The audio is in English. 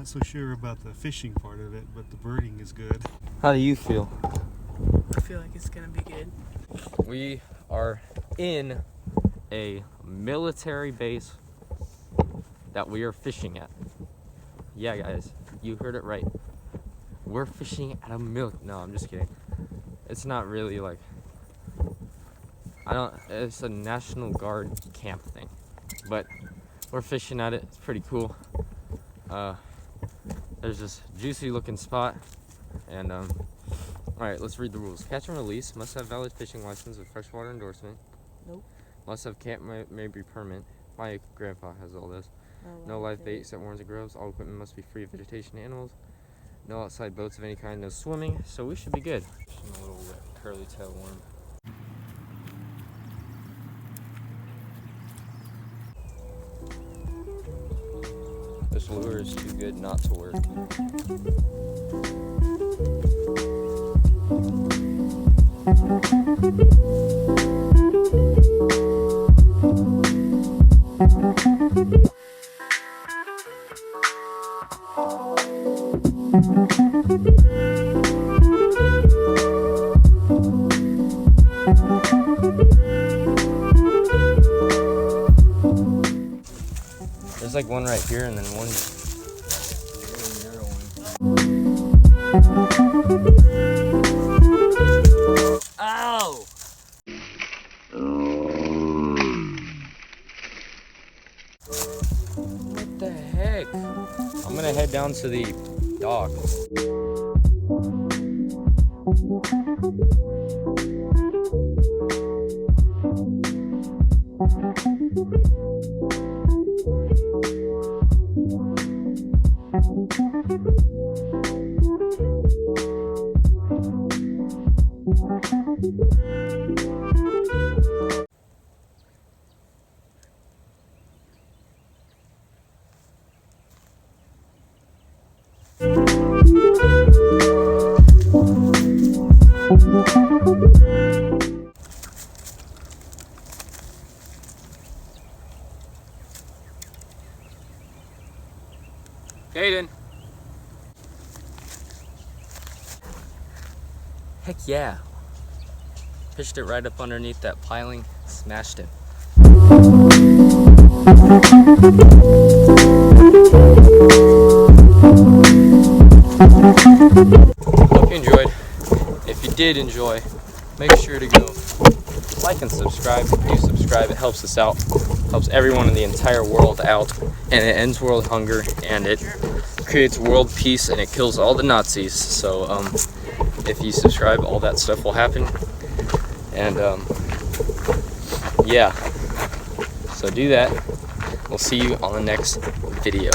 not so sure about the fishing part of it, but the birding is good. How do you feel? I feel like it's gonna be good. We are in a military base that we are fishing at. Yeah, guys, you heard it right. We're fishing at a No, I'm just kidding. It's not really like, it's a National Guard camp thing, but we're fishing at it. It's pretty cool. There's this juicy looking spot, and all right, let's read the rules. Catch and release must have valid fishing license with freshwater endorsement. Nope. Must have camp may be permit. My grandpa has all this. No live bait except worms and grubs. All equipment must be free of vegetation and animals. No outside boats of any kind. No swimming. So we should be good. A little curly tail worm. This lure is too good not to work. There's like one right here and then one really narrow one. Ow! What the heck? I'm gonna head down to the dock. Caden. Heck yeah. Pitched it right up underneath that piling, smashed it. Hope you enjoyed. If you did enjoy, make sure to go like and subscribe. If you subscribe, it helps us out. Helps everyone in the entire world out, and it ends world hunger, and it creates world peace, and it kills all the Nazis. So if you subscribe, all that stuff will happen. And yeah, so do that. We'll see you on the next video.